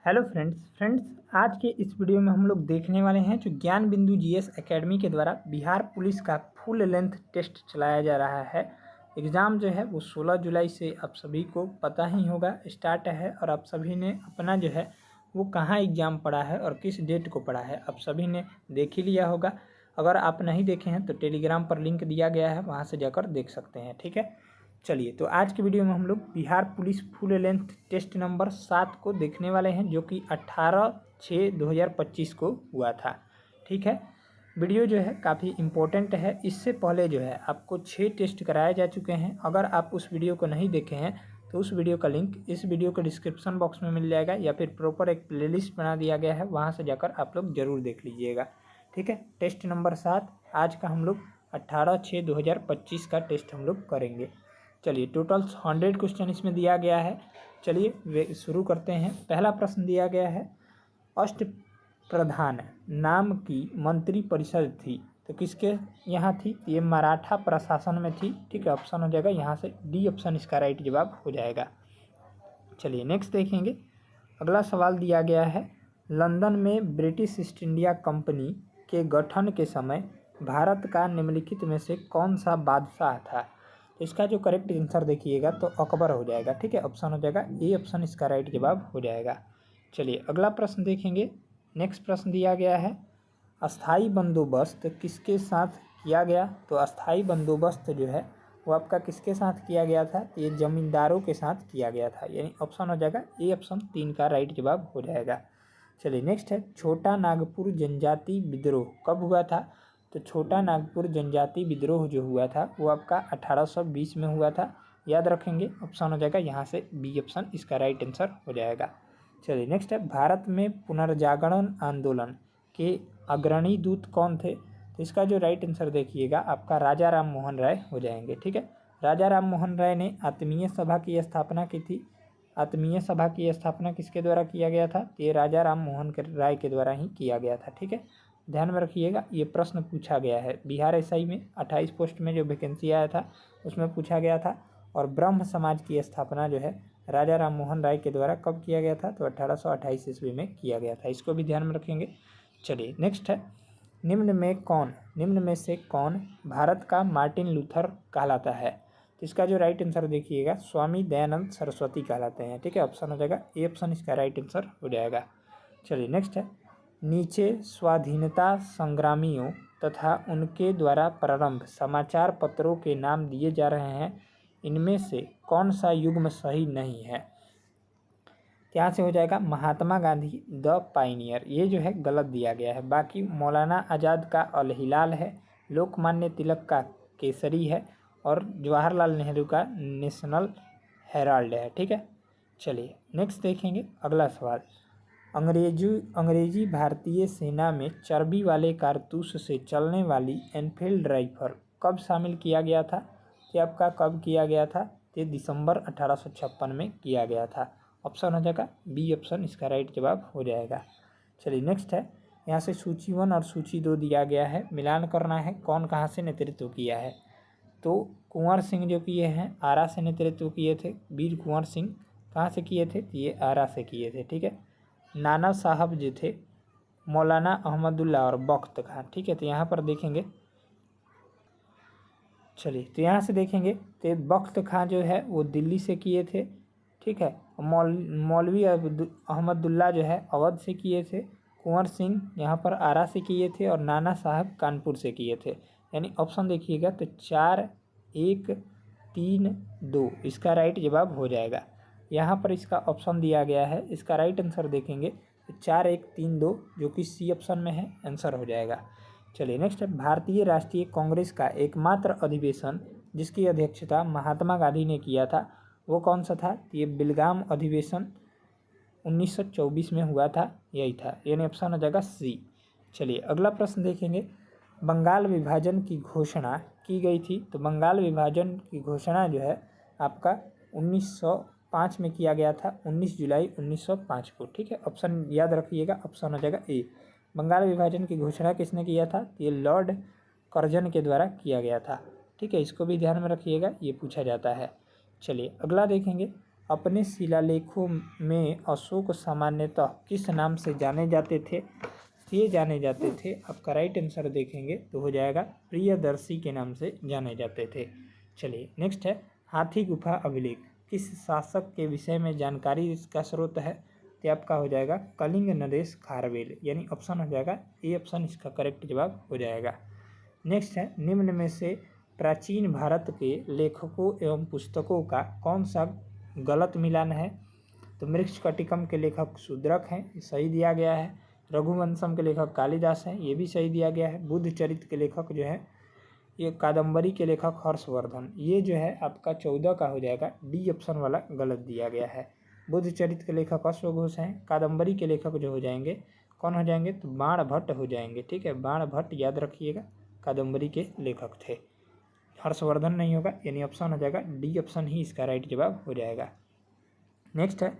Hello friends आज के इस वीडियो में हम लोग देखने वाले हैं जो ज्ञान बिंदु जीएस एकेडमी के द्वारा बिहार पुलिस का फुल लेंथ टेस्ट चलाया जा रहा है। एग्ज़ाम जो है वो 16 जुलाई से आप सभी को पता ही होगा स्टार्ट है, और आप सभी ने अपना जो है वो कहाँ एग्ज़ाम पढ़ा है और किस डेट को पढ़ा है आप सभी ने देख ही लिया होगा। अगर आप नहीं देखे हैं तो टेलीग्राम पर लिंक दिया गया है, वहाँ से जाकर देख सकते हैं। ठीक है, चलिए तो आज की वीडियो में हम लोग Bihar police full length test number 7 को देखने वाले हैं, जो कि 18/6/2025 को हुआ था। ठीक है, वीडियो जो है काफ़ी इम्पोर्टेंट है। इससे पहले जो है आपको 6 टेस्ट कराए जा चुके हैं। अगर आप उस वीडियो को नहीं देखे हैं तो उस वीडियो का लिंक इस वीडियो के डिस्क्रिप्शन बॉक्स में मिल जाएगा, या फिर प्रॉपर एक प्लेलिस्ट बना दिया गया है, वहाँ से जाकर आप लोग ज़रूर देख लीजिएगा। ठीक है, टेस्ट नंबर 7 आज का हम लोग 18/6/2025 का टेस्ट हम लोग करेंगे। चलिए टोटल 100 क्वेश्चन इसमें दिया गया है। चलिए शुरू करते हैं। पहला प्रश्न दिया गया है, अष्टप्रधान नाम की मंत्री परिषद थी तो किसके यहाँ थी? ये मराठा प्रशासन में थी। ठीक है, ऑप्शन हो जाएगा यहाँ से डी ऑप्शन इसका राइट जवाब हो जाएगा। चलिए नेक्स्ट देखेंगे। अगला सवाल दिया गया है, लंदन में ब्रिटिश ईस्ट इंडिया कंपनी के गठन के समय भारत का निम्नलिखित में से कौन सा बादशाह था? तो इसका जो करेक्ट आंसर देखिएगा तो अकबर हो जाएगा। ठीक है, ऑप्शन हो जाएगा ए ऑप्शन इसका राइट जवाब हो जाएगा। चलिए अगला प्रश्न देखेंगे। नेक्स्ट प्रश्न दिया गया है, अस्थाई बंदोबस्त किसके साथ किया गया? तो अस्थाई बंदोबस्त जो है वो आपका किसके साथ किया गया था? ये जमींदारों के साथ किया गया था, यानी ऑप्शन हो जाएगा ए ऑप्शन 3 का राइट जवाब हो जाएगा। चलिए नेक्स्ट है, छोटा नागपुर जनजाति विद्रोह कब हुआ था? तो छोटा नागपुर जनजाति विद्रोह जो हुआ था वो आपका 1820 में हुआ था। याद रखेंगे, ऑप्शन हो जाएगा यहाँ से बी ऑप्शन इसका राइट आंसर हो जाएगा। चलिए नेक्स्ट है, भारत में पुनर्जागरण आंदोलन के अग्रणी दूत कौन थे? तो इसका जो राइट आंसर देखिएगा आपका राजा राम मोहन राय हो जाएंगे। ठीक है, राजा राम मोहन राय ने आत्मीय सभा की स्थापना की थी। आत्मीय सभा की स्थापना किसके द्वारा किया गया था? ये राजा राम मोहन राय के द्वारा ही किया गया था। ठीक है, ध्यान में रखिएगा, ये प्रश्न पूछा गया है बिहार एसआई में 28 पोस्ट में जो वैकेंसी आया था उसमें पूछा गया था। और ब्रह्म समाज की स्थापना जो है राजा राम मोहन राय के द्वारा कब किया गया था? तो 1828 ईस्वी में किया गया था। इसको भी ध्यान में रखेंगे। चलिए नेक्स्ट है, निम्न में से कौन भारत का मार्टिन लूथर कहलाता है? तो इसका जो राइट आंसर देखिएगा स्वामी दयानंद सरस्वती कहलाते हैं। ठीक है, ऑप्शन हो जाएगा ए ऑप्शन इसका राइट आंसर हो जाएगा। चलिए नेक्स्ट है, नीचे स्वाधीनता संग्रामियों तथा उनके द्वारा प्रारंभ समाचार पत्रों के नाम दिए जा रहे हैं, इनमें से कौन सा युग्म सही नहीं है? यहाँ से हो जाएगा महात्मा गांधी द पाइनियर, ये जो है गलत दिया गया है। बाकी मौलाना आज़ाद का अल हिलाल है, लोकमान्य तिलक का केसरी है, और जवाहरलाल नेहरू का नेशनल हेराल्ड है। ठीक है, चलिए नेक्स्ट देखेंगे। अगला सवाल, अंग्रेजी भारतीय सेना में चर्बी वाले कारतूस से चलने वाली एनफील्ड राइफल कब शामिल किया गया था? कि आपका कब किया गया था? ये दिसंबर 1856 में किया गया था। ऑप्शन हो जाएगा बी ऑप्शन इसका राइट जवाब हो जाएगा। चलिए नेक्स्ट है, यहाँ से सूची 1 और सूची 2 दिया गया है, मिलान करना है कौन कहाँ से नेतृत्व किया है। तो कुंवर सिंह जो किए हैं आरा से नेतृत्व किए थे। वीर कुंवर सिंह कहाँ से किए थे? तो ये आरा से किए थे। ठीक है, नाना साहब जो थे मौलाना अहमदुल्ला और बख्त खां। ठीक है, तो यहाँ पर देखेंगे, चलिए तो यहाँ से देखेंगे तो बख्त खां जो है वो दिल्ली से किए थे। ठीक है, मौलवी अहमदुल्ला जो है अवध से किए थे। कुंवर सिंह यहाँ पर आरा से किए थे, और नाना साहब कानपुर से किए थे। यानी ऑप्शन देखिएगा तो 4 1 3 2 इसका राइट जवाब हो जाएगा। यहाँ पर इसका ऑप्शन दिया गया है, इसका राइट आंसर देखेंगे तो 4 1 3 2 जो कि सी ऑप्शन में है, आंसर हो जाएगा। चलिए नेक्स्ट है, भारतीय राष्ट्रीय कांग्रेस का एकमात्र अधिवेशन जिसकी अध्यक्षता महात्मा गांधी ने किया था वो कौन सा था? ये बेलगाम अधिवेशन 1924 में हुआ था, यही था, यानी ऑप्शन हो जाएगा सी। चलिए अगला प्रश्न देखेंगे, बंगाल विभाजन की घोषणा की गई थी। तो बंगाल विभाजन की घोषणा जो है आपका 1905 में किया गया था, 19 जुलाई 1905 को। ठीक है, ऑप्शन याद रखिएगा, ऑप्शन हो जाएगा ए। बंगाल विभाजन की घोषणा किसने किया था? ये लॉर्ड कर्जन के द्वारा किया गया था। ठीक है, इसको भी ध्यान में रखिएगा, ये पूछा जाता है। चलिए अगला देखेंगे, अपने शिलालेखों में अशोक सामान्यतः किस नाम से जाने जाते थे? ये जाने जाते थे, आपका राइट आंसर देखेंगे तो हो जाएगा प्रियदर्शी के नाम से जाने जाते थे। चलिए नेक्स्ट है हाथी गुफा अभिलेख किस शासक के विषय में जानकारी इसका स्रोत है? तो आपका हो जाएगा कलिंग नरेश खारवेल, यानी ऑप्शन हो जाएगा ए ऑप्शन इसका करेक्ट जवाब हो जाएगा। नेक्स्ट है निम्न में से प्राचीन भारत के लेखकों एवं पुस्तकों का कौन सा गलत मिलान है? तो मृच्छकटिकम के लेखक शूद्रक हैं, ये सही दिया गया है। रघुवंशम के लेखक कालिदास हैं, ये भी सही दिया गया है। बुद्ध चरित्र के लेखक जो है ये कादम्बरी के लेखक हर्षवर्धन, ये जो है आपका 14 का हो जाएगा, डी ऑप्शन वाला गलत दिया गया है। बुद्ध चरित्र के लेखक अश्वघोष हैं। कादम्बरी के लेखक जो हो जाएंगे कौन हो जाएंगे? तो बाण भट्ट हो जाएंगे, ठीक है, बाण भट्ट याद रखिएगा, कादम्बरी के लेखक थे। हर्षवर्धन नहीं होगा, यानी ऑप्शन हो जाएगा डी ऑप्शन ही इसका राइट जवाब हो जाएगा। नेक्स्ट है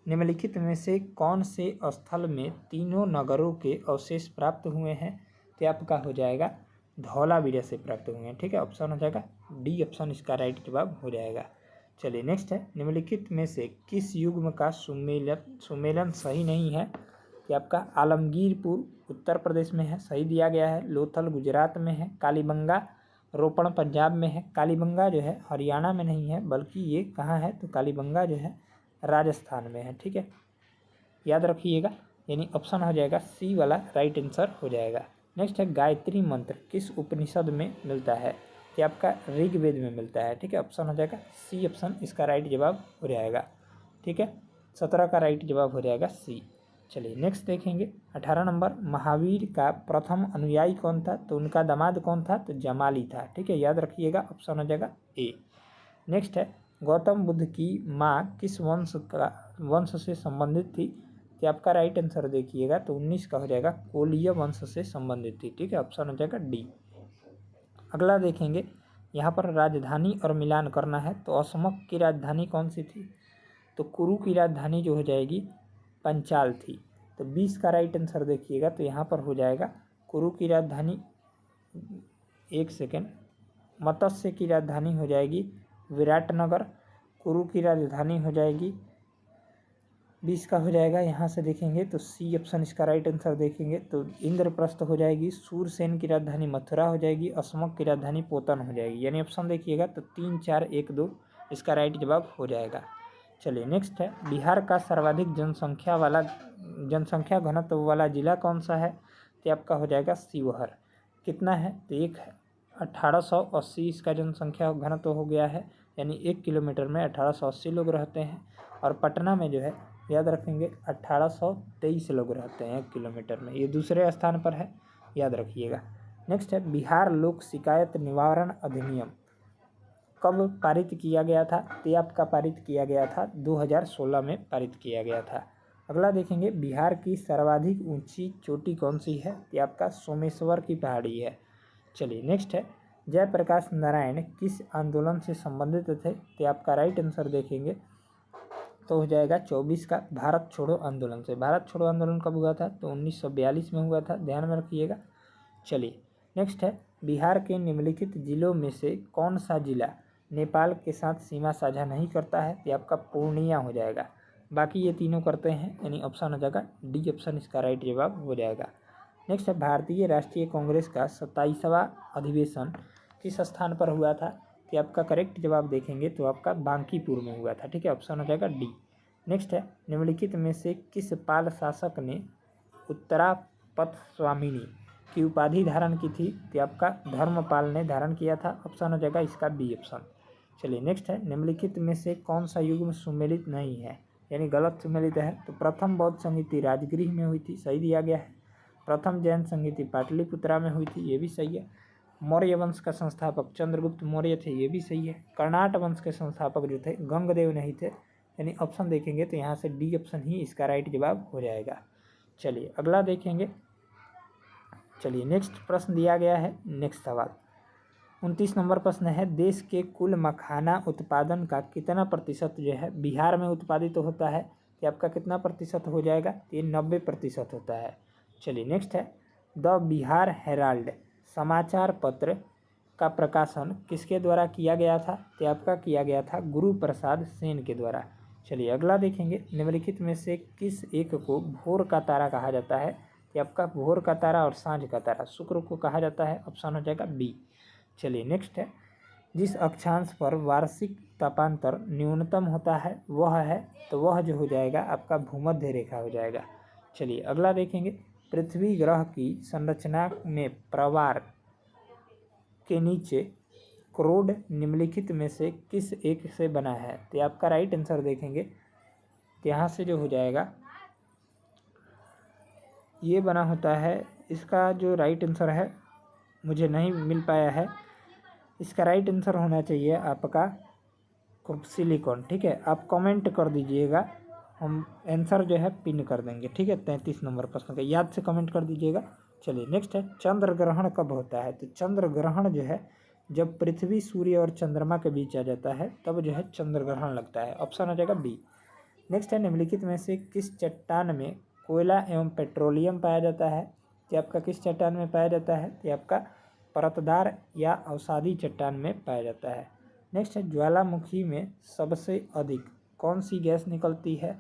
निम्नलिखित में से कौन से स्थल में तीनों नगरों के अवशेष प्राप्त हुए हैं? तो आपका हो जाएगा धौलावीरा से प्राप्त हुए हैं, ठीक है, ऑप्शन हो जाएगा डी ऑप्शन इसका राइट जवाब हो जाएगा। चलिए नेक्स्ट है निम्नलिखित में से किस युग्म का सुमेलन सही नहीं है? कि आपका आलमगीरपुर उत्तर प्रदेश में है, सही दिया गया है। लोथल गुजरात में है। कालीबंगा रोपण पंजाब में है। कालीबंगा जो है हरियाणा में नहीं है, बल्कि ये कहाँ है? तो कालीबंगा जो है राजस्थान में है, ठीक है, याद रखिएगा, यानी ऑप्शन हो जाएगा सी वाला राइट आंसर हो जाएगा। नेक्स्ट है गायत्री मंत्र किस उपनिषद में मिलता है? तो आपका ऋग्वेद में मिलता है, ठीक है, ऑप्शन हो जाएगा सी ऑप्शन इसका राइट जवाब हो जाएगा, ठीक है, 17 का राइट जवाब हो जाएगा सी। चलिए नेक्स्ट देखेंगे 18 नंबर महावीर का प्रथम अनुयायी कौन था? तो उनका दामाद कौन था? तो जमाली था, ठीक है, याद रखिएगा, ऑप्शन हो जाएगा ए। नेक्स्ट है गौतम बुद्ध की माँ किस वंश से संबंधित थी? तो आपका राइट आंसर देखिएगा तो 19 का हो जाएगा कोलीय वंश से संबंधित थी, ठीक है, ऑप्शन हो जाएगा डी। अगला देखेंगे यहाँ पर राजधानी और मिलान करना है, तो असमक की राजधानी कौन सी थी? तो कुरु की राजधानी जो हो जाएगी पंचाल थी। तो 20 का राइट आंसर देखिएगा तो यहाँ पर हो जाएगा कुरु की राजधानी, एक सेकेंड, मत्स्य की राजधानी हो जाएगी विराटनगर। कुरु की राजधानी हो जाएगी 20 का हो जाएगा, यहाँ से देखेंगे तो सी ऑप्शन इसका राइट आंसर देखेंगे तो इंद्रप्रस्थ हो जाएगी। सूरसेन की राजधानी मथुरा हो जाएगी। असमक की राजधानी पोतन हो जाएगी, यानी ऑप्शन देखिएगा तो 3, 4, 1, 2 इसका राइट जवाब हो जाएगा। चलिए नेक्स्ट है बिहार का सर्वाधिक जनसंख्या घनत्व वाला जिला कौन सा है? तो आपका हो जाएगा शिवहर। कितना है? तो एक है, 1880 इसका जनसंख्या घनत्व हो गया है, यानी 1 किलोमीटर में 1880 लोग रहते हैं। और पटना में जो है याद रखेंगे 1823 लोग रहते हैं 1 किलोमीटर में, ये दूसरे स्थान पर है, याद रखिएगा। नेक्स्ट है बिहार लोक शिकायत निवारण अधिनियम कब पारित किया गया था? तो आपका पारित किया गया था 2016 में पारित किया गया था। अगला देखेंगे बिहार की सर्वाधिक ऊंची चोटी कौन सी है? तो आपका सोमेश्वर की पहाड़ी है। चलिए नेक्स्ट है जयप्रकाश नारायण किस आंदोलन से संबंधित थे? तो आपका राइट आंसर देखेंगे तो हो जाएगा 24 का भारत छोड़ो आंदोलन से। भारत छोड़ो आंदोलन कब हुआ था? तो 1942 में हुआ था, ध्यान में रखिएगा। चलिए नेक्स्ट है बिहार के निम्नलिखित जिलों में से कौन सा जिला नेपाल के साथ सीमा साझा नहीं करता है? तो आपका पूर्णिया हो जाएगा, बाकी ये तीनों करते हैं, यानी ऑप्शन हो जाएगा डी ऑप्शन इसका राइट जवाब हो जाएगा। नेक्स्ट है भारतीय राष्ट्रीय कांग्रेस का 27वां अधिवेशन किस स्थान पर हुआ था? कि आपका करेक्ट जवाब देखेंगे तो आपका बांकीपुर में हुआ था, ठीक है, ऑप्शन हो जाएगा डी। नेक्स्ट है निम्नलिखित में से किस पाल शासक ने उत्तरापथ स्वामिनी की उपाधि धारण की थी? तो आपका धर्मपाल ने धारण किया था, ऑप्शन हो जाएगा इसका बी ऑप्शन। चलिए नेक्स्ट है निम्नलिखित में से कौन सा युग्म सुमेलित नहीं है, यानी गलत सुमेलित है? तो प्रथम बौद्ध संगीति राजगृह में हुई थी, सही दिया गया है। प्रथम जैन संगीति पाटलिपुत्रा में हुई थी, ये भी सही है। मौर्य वंश का संस्थापक चंद्रगुप्त मौर्य थे, ये भी सही है। कर्नाट वंश के संस्थापक जो थे गंगदेव नहीं थे, यानी ऑप्शन देखेंगे तो यहाँ से डी ऑप्शन ही इसका राइट जवाब हो जाएगा। चलिए अगला देखेंगे। चलिए नेक्स्ट प्रश्न दिया गया है, नेक्स्ट सवाल 29 नंबर प्रश्न है देश के कुल मखाना उत्पादन का कितना प्रतिशत जो है बिहार में उत्पादित होता है? कि आपका कितना प्रतिशत हो जाएगा? तो ये 90% होता है। चलिए नेक्स्ट है द बिहार हेराल्ड समाचार पत्र का प्रकाशन किसके द्वारा किया गया था? तो आपका किया गया था गुरु प्रसाद सेन के द्वारा। चलिए अगला देखेंगे, निम्नलिखित में से किस एक को भोर का तारा कहा जाता है? कि आपका भोर का तारा और सांझ का तारा शुक्र को कहा जाता है। ऑप्शन हो जाएगा बी। चलिए नेक्स्ट है, जिस अक्षांश पर वार्षिक तापांतर न्यूनतम होता है वह है, तो वह जो हो जाएगा आपका भूमध्य रेखा हो जाएगा। चलिए अगला देखेंगे, पृथ्वी ग्रह की संरचना में प्रवार के नीचे क्रोड निम्नलिखित में से किस एक से बना है? तो आपका राइट आंसर देखेंगे तो यहाँ से जो हो जाएगा ये बना होता है। इसका जो राइट आंसर है मुझे नहीं मिल पाया है, इसका राइट आंसर होना चाहिए आपका सिलिकॉन। ठीक है, आप कमेंट कर दीजिएगा, हम आंसर जो है पिन कर देंगे। ठीक है, 33 नंबर प्रश्न का याद से कमेंट कर दीजिएगा। चलिए नेक्स्ट है, चंद्र ग्रहण कब होता है? तो चंद्र ग्रहण जो है जब पृथ्वी सूर्य और चंद्रमा के बीच आ जाता है तब जो है चंद्र ग्रहण लगता है। ऑप्शन हो जाएगा बी। नेक्स्ट है, निम्नलिखित में से किस चट्टान में कोयला एवं पेट्रोलियम पाया जाता है? तो आपका किस चट्टान में पाया जाता है? तो आपका परतदार या अवसादी चट्टान में पाया जाता है। नेक्स्ट है, ज्वालामुखी में सबसे अधिक कौन सी गैस निकलती है?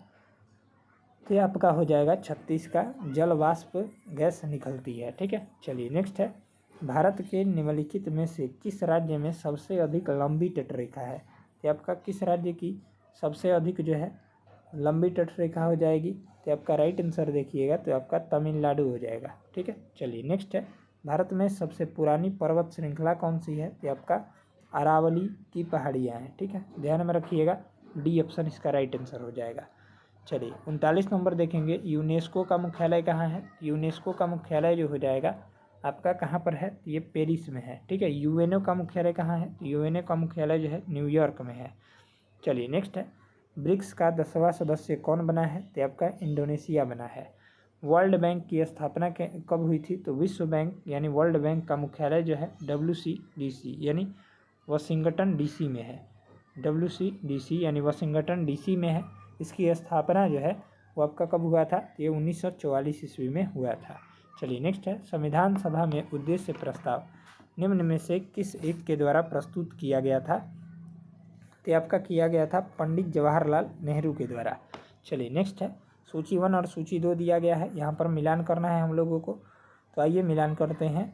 तो आपका हो जाएगा 36 का जल वाष्प गैस निकलती है। ठीक है, चलिए नेक्स्ट है, भारत के निम्नलिखित में से किस राज्य में सबसे अधिक लंबी तटरेखा है? तो आपका किस राज्य की सबसे अधिक जो है लंबी तटरेखा हो जाएगी? तो आपका राइट आंसर देखिएगा तो आपका तमिलनाडु हो जाएगा। ठीक है, चलिए नेक्स्ट है, भारत में सबसे पुरानी पर्वत श्रृंखला कौन सी है? तो आपका अरावली की पहाड़ियाँ हैं। ठीक है, ध्यान में रखिएगा, डी ऑप्शन इसका राइट आंसर हो जाएगा। चलिए 39 नंबर देखेंगे, यूनेस्को का मुख्यालय कहाँ है? यूनेस्को का मुख्यालय जो हो जाएगा आपका कहाँ पर है? ये पेरिस में है। ठीक है, यूएनओ का मुख्यालय कहाँ है? यूएनओ का मुख्यालय जो है न्यूयॉर्क में है। चलिए नेक्स्ट है, ब्रिक्स का 10वां सदस्य कौन बना है? तो आपका इंडोनेशिया बना है। वर्ल्ड बैंक की स्थापना कब हुई थी? तो विश्व बैंक यानी वर्ल्ड बैंक का मुख्यालय जो है WCDC यानी वाशिंगटन DC में है। WCDC यानी वाशिंगटन DC में है। इसकी स्थापना जो है वो आपका कब हुआ था? ये 1944 ईस्वी में हुआ था। चलिए नेक्स्ट है, संविधान सभा में उद्देश्य प्रस्ताव निम्न में से किस एक के द्वारा प्रस्तुत किया गया था? तो आपका किया गया था पंडित जवाहरलाल नेहरू के द्वारा। चलिए नेक्स्ट है, सूची 1 और सूची 2 दिया गया है, यहाँ पर मिलान करना है हम लोगों को। तो आइए मिलान करते हैं।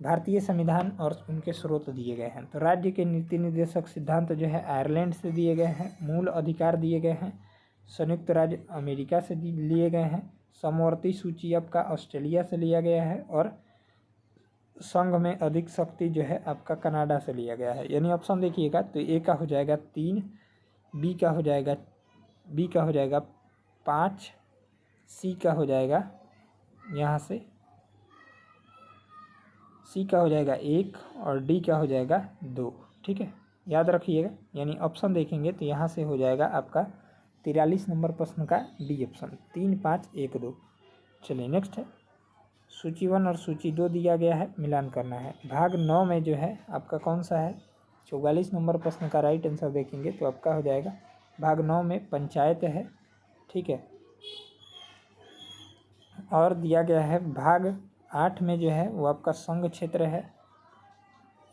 भारतीय संविधान और उनके स्रोत दिए गए हैं। तो राज्य के नीति निर्देशक सिद्धांत जो है आयरलैंड से दिए गए हैं। मूल अधिकार दिए गए हैं संयुक्त राज्य अमेरिका से लिए गए हैं। समवर्ती सूची आपका ऑस्ट्रेलिया से लिया गया है और संघ में अधिक शक्ति जो है आपका कनाडा से लिया गया है। यानी ऑप्शन देखिएगा तो ए का हो जाएगा 3, बी का हो जाएगा 5, सी का हो जाएगा यहाँ से सी का हो जाएगा 1 और डी का हो जाएगा 2। ठीक है, याद रखिएगा। यानी ऑप्शन देखेंगे तो यहाँ से हो जाएगा आपका 43 नंबर प्रश्न का डी ऑप्शन 3, 5, 1, 2। चलिए नेक्स्ट है, सूची 1 और सूची 2 दिया गया है, मिलान करना है। भाग 9 में जो है आपका कौन सा है? 44 नंबर प्रश्न का राइट आंसर देखेंगे तो आपका हो जाएगा भाग 9 में पंचायत है। ठीक है, और दिया गया है भाग 8 में जो है वो आपका संघ क्षेत्र है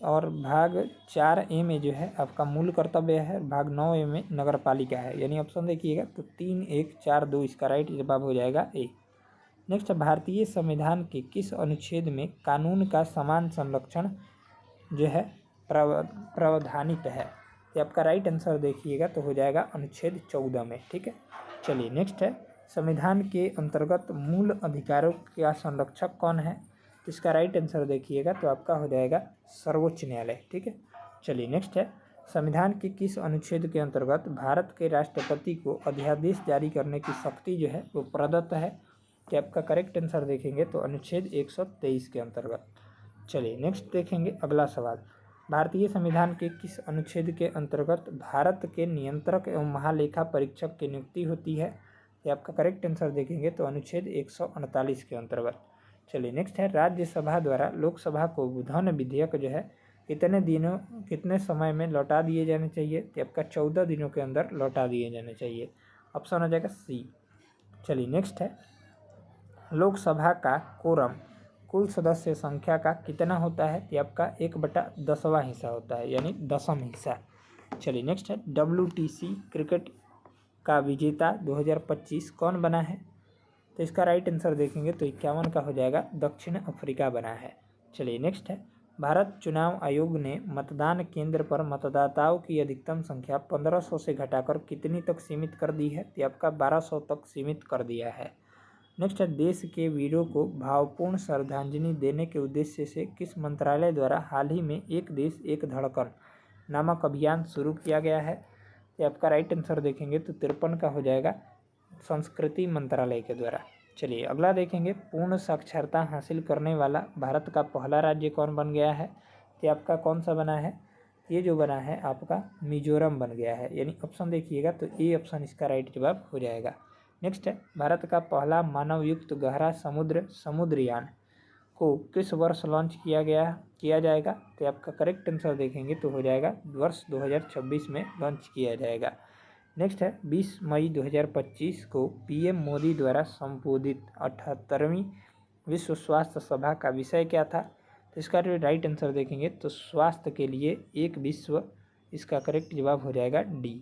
और भाग 4A में जो है आपका मूल कर्तव्य है। भाग 9A में नगर पालिका है। यानी ऑप्शन देखिएगा तो 3, 1, 4, 2 इसका राइट जवाब हो जाएगा ए। नेक्स्ट, भारतीय संविधान के किस अनुच्छेद में कानून का समान संरक्षण जो है प्रावधानित है? तो आपका राइट आंसर देखिएगा तो हो जाएगा अनुच्छेद 14 में। ठीक है, चलिए नेक्स्ट है, संविधान के अंतर्गत मूल अधिकारों का संरक्षक कौन है? तो इसका राइट आंसर देखिएगा तो आपका हो जाएगा सर्वोच्च न्यायालय। ठीक है, चलिए नेक्स्ट है, संविधान के किस अनुच्छेद के अंतर्गत भारत के राष्ट्रपति को अध्यादेश जारी करने की शक्ति जो है वो प्रदत्त है? कि आपका करेक्ट आंसर देखेंगे तो अनुच्छेद 123 के अंतर्गत। चलिए नेक्स्ट देखेंगे अगला सवाल, भारतीय संविधान के किस अनुच्छेद के अंतर्गत भारत के नियंत्रक एवं महालेखा परीक्षक की नियुक्ति होती है? ये आपका करेक्ट आंसर देखेंगे तो अनुच्छेद 148 के अंतर्गत। चलिए नेक्स्ट है, राज्यसभा द्वारा लोकसभा को धन विधेयक जो है कितने समय में लौटा दिए जाने चाहिए? तो आपका 14 दिनों के अंदर लौटा दिए जाने चाहिए। ऑप्शन हो जाएगा सी। चलिए नेक्स्ट है, लोकसभा का कोरम कुल सदस्य संख्या का कितना होता है? तो आपका 1/10वां हिस्सा होता है, यानी 10वां हिस्सा। चलिए नेक्स्ट है, WTC क्रिकेट का विजेता 2025 कौन बना है? तो इसका राइट आंसर देखेंगे तो 51 का हो जाएगा, दक्षिण अफ्रीका बना है। चलिए नेक्स्ट है, भारत चुनाव आयोग ने मतदान केंद्र पर मतदाताओं की अधिकतम संख्या 1500 से घटाकर कितनी तक सीमित कर दी है? तो आपका 1200 तक सीमित कर दिया है। नेक्स्ट है, देश के वीरों को भावपूर्ण श्रद्धांजलि देने के उद्देश्य से किस मंत्रालय द्वारा हाल ही में एक देश एक धड़कन नामक अभियान शुरू किया गया है? ये आपका राइट आंसर देखेंगे तो 53 का हो जाएगा, संस्कृति मंत्रालय के द्वारा। चलिए अगला देखेंगे, पूर्ण साक्षरता हासिल करने वाला भारत का पहला राज्य कौन बन गया है? तो आपका कौन सा बना है? ये जो बना है आपका मिजोरम बन गया है, यानी ऑप्शन देखिएगा तो ए ऑप्शन इसका राइट जवाब हो जाएगा। नेक्स्ट है, भारत का पहला मानवयुक्त गहरा समुद्रयान को किस वर्ष लॉन्च किया जाएगा? तो आपका करेक्ट आंसर देखेंगे तो हो जाएगा वर्ष 2026 में लॉन्च किया जाएगा। नेक्स्ट है, 20 मई 2025 को पीएम मोदी द्वारा संबोधित 78वीं विश्व स्वास्थ्य सभा का विषय क्या था? तो इसका जो राइट आंसर देखेंगे तो स्वास्थ्य के लिए एक विश्व, इसका करेक्ट जवाब हो जाएगा डी।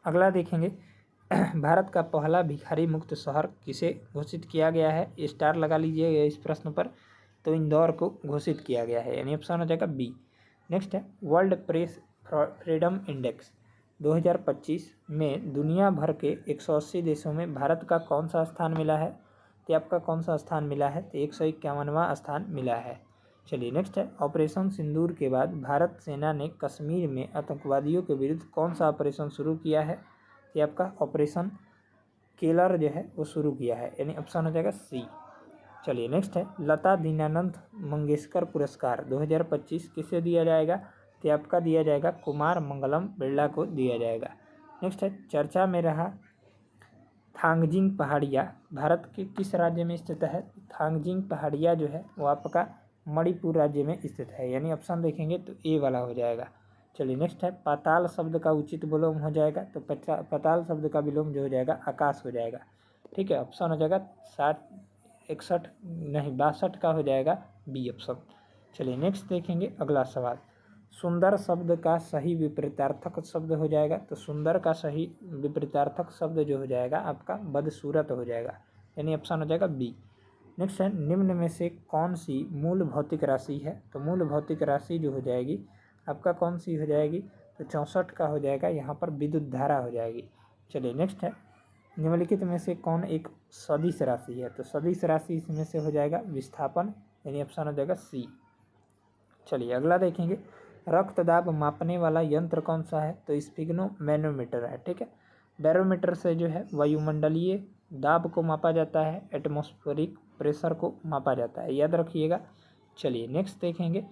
अगला देखेंगे, भारत का पहला भिखारी मुक्त शहर किसे घोषित किया गया है? स्टार लगा लीजिए इस प्रश्न पर, तो इंदौर को घोषित किया गया है, यानी ऑप्शन हो जाएगा बी। नेक्स्ट है, वर्ल्ड प्रेस फ्रीडम इंडेक्स 2025 में दुनिया भर के 180 देशों में भारत का कौन सा स्थान मिला है? तो आपका कौन सा स्थान मिला है? तो 151वां स्थान मिला है। चलिए नेक्स्ट है, ऑपरेशन सिंदूर के बाद भारत सेना ने कश्मीर में आतंकवादियों के विरुद्ध कौन सा ऑपरेशन शुरू किया है? ये आपका ऑपरेशन केलर जो है वो शुरू किया है, यानी ऑप्शन हो जाएगा सी। चलिए नेक्स्ट है, लता दीनानंद मंगेशकर पुरस्कार 2025 किसे दिया जाएगा? तो आपका दिया जाएगा कुमार मंगलम बिरला को दिया जाएगा। नेक्स्ट है, चर्चा में रहा थांगजिंग पहाड़िया भारत के किस राज्य में स्थित है? थांगजिंग पहाड़िया जो है वो आपका मणिपुर राज्य में स्थित है, यानी ऑप्शन देखेंगे तो ए वाला हो जाएगा। चलिए नेक्स्ट है, पाताल शब्द का उचित विलोम हो जाएगा, तो पाताल शब्द का विलोम जो हो जाएगा आकाश हो जाएगा। ठीक है, ऑप्शन हो जाएगा 62 का हो जाएगा बी ऑप्शन। चलिए नेक्स्ट देखेंगे अगला सवाल, सुंदर शब्द का सही विपरीतार्थक शब्द हो जाएगा, तो सुंदर का सही विपरीतार्थक शब्द जो हो जाएगा आपका बदसूरत हो जाएगा, यानी ऑप्शन हो जाएगा बी। नेक्स्ट है, निम्न में से कौन सी मूल भौतिक राशि है? तो मूल भौतिक राशि जो हो जाएगी आपका कौन सी हो जाएगी? तो 64 का हो जाएगा, यहाँ पर विद्युत धारा हो जाएगी। चलिए नेक्स्ट है, निम्नलिखित में से कौन एक सदिश राशि है? तो सदिश राशि इसमें से हो जाएगा विस्थापन, यानी ऑप्शन हो जाएगा सी। चलिए अगला देखेंगे, रक्तदाब मापने वाला यंत्र कौन सा है? तो स्फिग्नोमैनोमीटर है। ठीक है, बैरोमीटर से जो है वायुमंडलीय दाब को मापा जाता है, एटमॉस्फेरिक प्रेशर को मापा जाता है, याद रखिएगा। चलिए नेक्स्ट देखेंगे,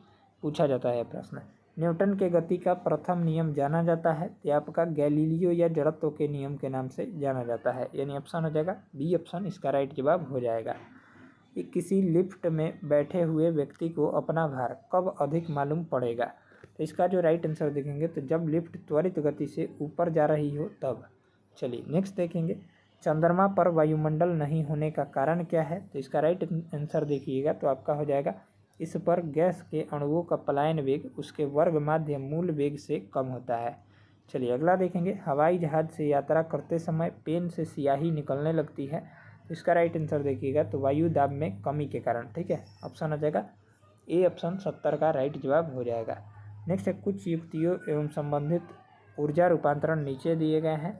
पूछा जाता है प्रश्न, न्यूटन के गति का प्रथम नियम जाना जाता है? तो आपका गैलीलियो या जड़त्व के नियम के नाम से जाना जाता है, यानी ऑप्शन हो जाएगा बी ऑप्शन इसका राइट जवाब हो जाएगा। कि किसी लिफ्ट में बैठे हुए व्यक्ति को अपना भार कब अधिक मालूम पड़ेगा? तो इसका जो राइट आंसर देखेंगे तो जब लिफ्ट त्वरित गति से ऊपर जा रही हो तब। चलिए नेक्स्ट देखेंगे, चंद्रमा पर वायुमंडल नहीं होने का कारण क्या है? तो इसका राइट आंसर देखिएगा तो आपका हो जाएगा, इस पर गैस के अणुओं का पलायन वेग उसके वर्ग माध्य मूल वेग से कम होता है। चलिए अगला देखेंगे, हवाई जहाज से यात्रा करते समय पेन से स्याही निकलने लगती है, तो इसका राइट आंसर देखिएगा तो वायु दाब में कमी के कारण। ठीक है, ऑप्शन हो जाएगा ए ऑप्शन 70 का राइट जवाब हो जाएगा। नेक्स्ट है, कुछ युक्तियों एवं संबंधित ऊर्जा रूपांतरण नीचे दिए गए हैं,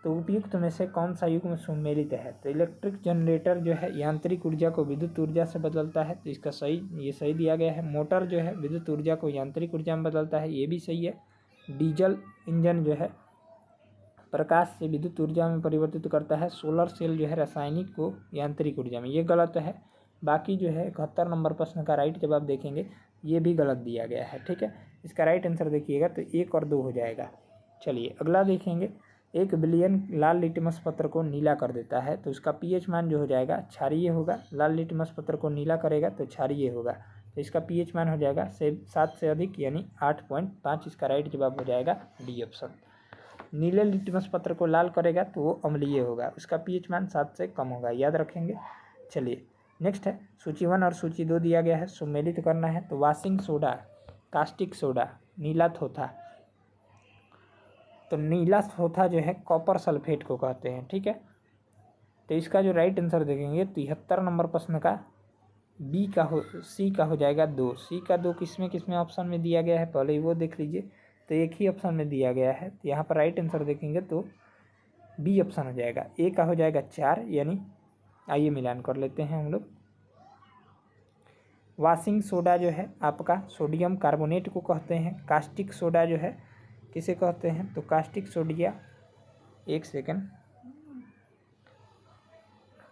तो उपयुक्त में से कौन सा युग्म सुमेलित है? तो इलेक्ट्रिक जनरेटर जो है यांत्रिक ऊर्जा को विद्युत ऊर्जा से बदलता है, तो इसका ये सही दिया गया है। मोटर जो है विद्युत ऊर्जा को यांत्रिक ऊर्जा में बदलता है, ये भी सही है। डीजल इंजन जो है प्रकाश से विद्युत ऊर्जा में परिवर्तित करता है। सोलर सेल जो है रासायनिक को यांत्रिक ऊर्जा में, ये गलत है। बाकी जो है 71 नंबर प्रश्न का राइट जवाब देखेंगे, ये भी गलत दिया गया है। ठीक है, इसका राइट आंसर देखिएगा तो 1 और 2 हो जाएगा। चलिए अगला देखेंगे, 1 बिलियन लाल लिटमस पत्र को नीला कर देता है, तो उसका पीएच मान जो हो जाएगा क्षारीय होगा। लाल लिटमस पत्र को नीला करेगा तो क्षारीय होगा, तो इसका पीएच मान हो जाएगा 7 से अधिक, यानी 8.5, इसका राइट जवाब हो जाएगा डी ऑप्शन। नीले लिटमस पत्र को लाल करेगा तो वो अम्लीय होगा, उसका पीएच मान 7 से कम होगा, याद रखेंगे। चलिए नेक्स्ट है, सूची 1 और सूची 2 दिया गया है, सुमेलित करना है। तो वाशिंग सोडा, कास्टिक सोडा, नीला थोथा, तो नीला सोथा जो है कॉपर सल्फेट को कहते हैं। ठीक है, तो इसका जो राइट आंसर देखेंगे 73 नंबर प्रश्न का सी का हो जाएगा 2। सी का 2 किसमें ऑप्शन में दिया गया है, पहले ही वो देख लीजिए। तो एक ही ऑप्शन में दिया गया है, तो यहाँ पर राइट आंसर देखेंगे तो बी ऑप्शन हो जाएगा। ए का हो जाएगा 4, यानी आइए मिलान कर लेते हैं हम लोग। वॉशिंग सोडा जो है आपका सोडियम कार्बोनेट को कहते हैं। कास्टिक सोडा जो है किसे कहते हैं, तो कास्टिक सोडिया, एक सेकंड,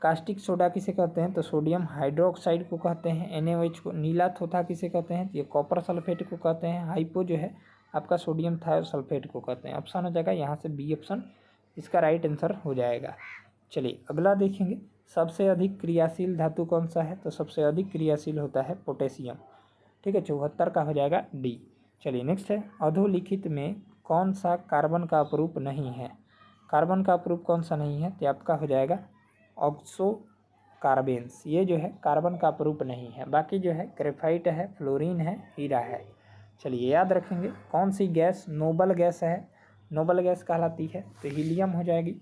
कास्टिक सोडा किसे कहते हैं, तो सोडियम हाइड्रोक्साइड को कहते हैं। NaOH को। नीला थोथा किसे कहते हैं, ये कॉपर सल्फेट को कहते हैं। हाइपो जो है आपका सोडियम थायोसल्फेट को कहते हैं। ऑप्शन हो जाएगा यहाँ से बी ऑप्शन इसका राइट आंसर हो जाएगा। चलिए अगला देखेंगे, सबसे अधिक क्रियाशील धातु कौन सा है, तो सबसे अधिक क्रियाशील होता है पोटेशियम। ठीक है, 74 का हो जाएगा डी। चलिए नेक्स्ट है, अधोलिखित में कौन सा कार्बन का अपरूप नहीं है। कार्बन का अपरूप कौन सा नहीं है, तो आपका हो जाएगा ऑक्सो कार्बेंस। ये जो है कार्बन का अपरूप नहीं है। बाकी जो है ग्रेफाइट है, फ्लोरीन है, हीरा है। चलिए याद रखेंगे, कौन सी गैस नोबल गैस है, नोबल गैस कहलाती है, तो हीलियम हो जाएगी।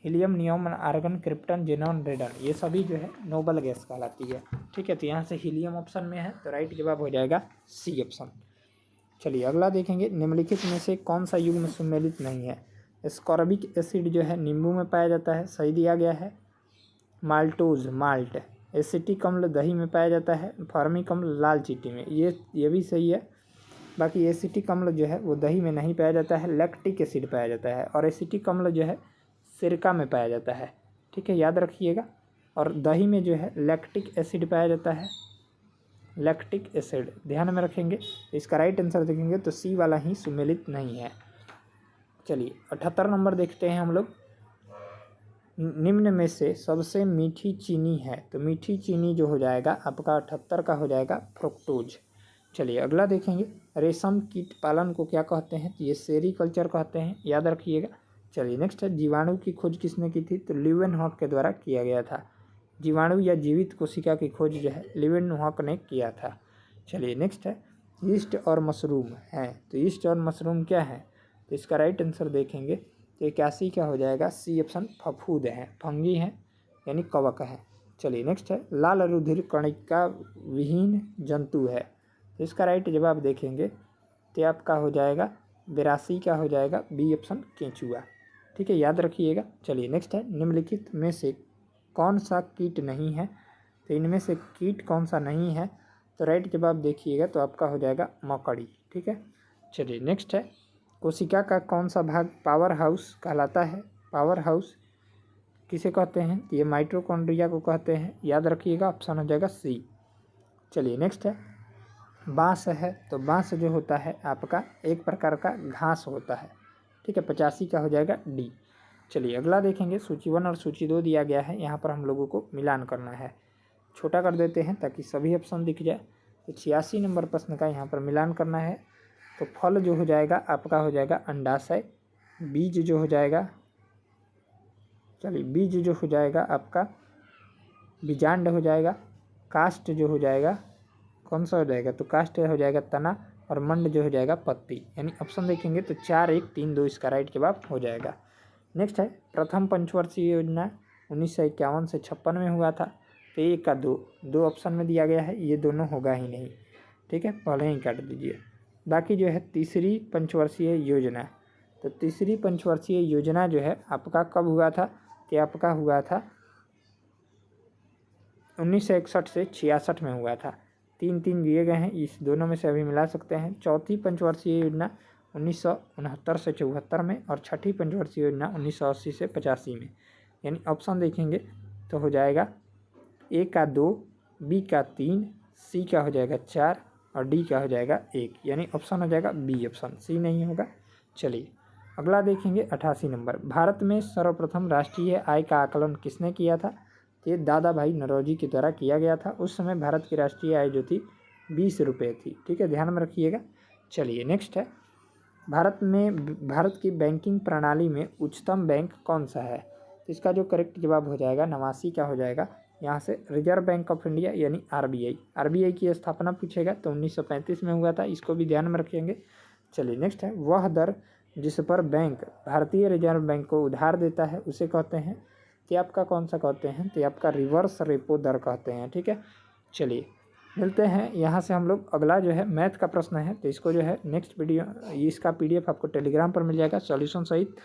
Helium, neon, argon, krypton, xenon, radon, ये सभी जो है नोबल गैस कहलाती है। ठीक है, तो यहाँ से हीलियम ऑप्शन में है, तो राइट जवाब हो जाएगा सी ऑप्शन। चलिए अगला देखेंगे, निम्नलिखित में से कौन सा युग्म सम्मिलित नहीं है। स्कॉर्बिक एसिड जो है नींबू में पाया जाता है, सही दिया गया है। Maltose malt. एसिटिक अम्ल दही में पाया जाता है। फॉर्मिक अम्ल लाल चींटी में, ये भी सही है। बाकी एसिटिक अम्ल जो है वो दही में नहीं पाया जाता है, लैक्टिक एसिड पाया जाता है। और एसिटिक अम्ल जो है सिरका में पाया जाता है। ठीक है, याद रखिएगा। और दही में जो है लैक्टिक एसिड पाया जाता है, लैक्टिक एसिड ध्यान में रखेंगे। इसका राइट आंसर देखेंगे तो सी वाला ही सम्मिलित नहीं है। चलिए 78 नंबर देखते हैं हम लोग, निम्न में से सबसे मीठी चीनी है, तो मीठी चीनी जो हो जाएगा आपका 78 का हो जाएगा फ्रुक्टोज। चलिए अगला देखेंगे, रेशम कीट पालन को क्या कहते हैं, तो ये सेरीकल्चर कहते हैं, याद रखिएगा। चलिए नेक्स्ट है, जीवाणु की खोज किसने की थी, तो ल्यूवेनहॉक के द्वारा किया गया था। जीवाणु या जीवित कोशिका की खोज जो है ल्यूवेनहॉक ने किया था। चलिए नेक्स्ट है, यीस्ट और मशरूम है, तो यीस्ट और मशरूम क्या है, तो इसका राइट आंसर देखेंगे तो 81 का हो जाएगा सी ऑप्शन, फफूद हैं, फंगी हैं, यानी कवक है। चलिए नेक्स्ट है, लाल रुधिर कणिका विहीन जंतु है, तो इसका राइट जवाब देखेंगे तो आपका हो जाएगा 82 का हो जाएगा बी ऑप्शन, केंचुआ। ठीक है, याद रखिएगा। चलिए नेक्स्ट है, निम्नलिखित में से कौन सा कीट नहीं है, तो इनमें से कीट कौन सा नहीं है, तो राइट जवाब देखिएगा तो आपका हो जाएगा मकड़ी। ठीक है, चलिए नेक्स्ट है, कोशिका का कौन सा भाग पावर हाउस कहलाता है। पावर हाउस किसे कहते हैं, ये माइटोकॉन्ड्रिया को कहते हैं, याद रखिएगा। ऑप्शन हो जाएगा सी। चलिए नेक्स्ट है, बांस है, तो बांस जो होता है आपका एक प्रकार का घास होता है। ठीक है, 85 का हो जाएगा डी। चलिए अगला देखेंगे, सूची 1 और सूची 2 दिया गया है, यहाँ पर हम लोगों को मिलान करना है। छोटा कर देते हैं ताकि सभी ऑप्शन दिख जाए। तो 86 नंबर प्रश्न का यहाँ पर मिलान करना है। तो फल जो हो जाएगा आपका हो जाएगा अंडाशय। बीज जो हो जाएगा, चलिए बीज जो हो जाएगा आपका बीजांड हो जाएगा। कास्ट जो हो जाएगा कौन सा हो जाएगा, तो कास्ट हो जाएगा तना, और मंड जो हो जाएगा पत्ती। यानी ऑप्शन देखेंगे तो 4, 1, 3, 2 इसका राइट जवाब हो जाएगा। नेक्स्ट है, प्रथम पंचवर्षीय योजना 1951 से 56 में हुआ था, तो 1 का 2 ऑप्शन में दिया गया है, ये दोनों होगा ही नहीं। ठीक है, पहले ही काट दीजिए। बाकी जो है तीसरी पंचवर्षीय योजना, तो तीसरी पंचवर्षीय योजना जो है आपका कब हुआ था, कि आपका हुआ था 1961 से 66 में हुआ था। 3 दिए गए हैं, इस दोनों में से अभी मिला सकते हैं। चौथी पंचवर्षीय योजना 1969 से 74 में, और छठी पंचवर्षीय योजना 1980 से 85 में। यानी ऑप्शन देखेंगे तो हो जाएगा ए का 2, बी का 3, सी का हो जाएगा 4 और डी का हो जाएगा 1। यानी ऑप्शन हो जाएगा बी ऑप्शन, सी नहीं होगा। चलिए अगला देखेंगे 88 नंबर, भारत में सर्वप्रथम राष्ट्रीय आय का आकलन किसने किया था, ये दादा भाई नौरोजी के द्वारा किया गया था। उस समय भारत की राष्ट्रीय आय जो थी 20 रुपये थी। ठीक है, ध्यान में रखिएगा। चलिए नेक्स्ट है, भारत की बैंकिंग प्रणाली में उच्चतम बैंक कौन सा है, तो इसका जो करेक्ट जवाब हो जाएगा 89 का हो जाएगा यहाँ से रिजर्व बैंक ऑफ इंडिया, यानी आरबीआई की स्थापना पूछेगा तो 1935 में हुआ था, इसको भी ध्यान में रखेंगे। चलिए नेक्स्ट है, वह दर जिस पर बैंक भारतीय रिजर्व बैंक को उधार देता है उसे कहते हैं, तो आपका कौन सा कहते हैं, तो आपका रिवर्स रेपो दर कहते हैं। ठीक है, चलिए मिलते हैं। यहाँ से हम लोग अगला जो है मैथ का प्रश्न है, तो इसको जो है नेक्स्ट वीडियो इसका PDF आपको टेलीग्राम पर मिल जाएगा सॉल्यूशन सहित,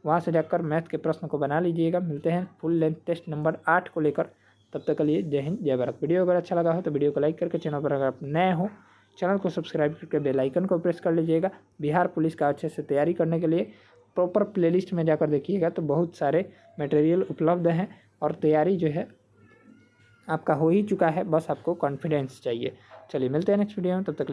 वहाँ से जाकर मैथ के प्रश्न को बना लीजिएगा। मिलते हैं फुल लेंथ टेस्ट नंबर 8 को लेकर, तब तक के लिए जय हिंद जय भारत। वीडियो अगर अच्छा लगा हो तो वीडियो को लाइक करके, चैनल पर अगर आप नए हो चैनल को सब्सक्राइब करके बेल आइकन को प्रेस कर लीजिएगा। बिहार पुलिस का अच्छे से तैयारी करने के लिए प्रॉपर प्लेलिस्ट में जाकर देखिएगा, तो बहुत सारे मटेरियल उपलब्ध हैं और तैयारी जो है आपका हो ही चुका है, बस आपको कॉन्फिडेंस चाहिए। चलिए मिलते हैं नेक्स्ट वीडियो में, तब तक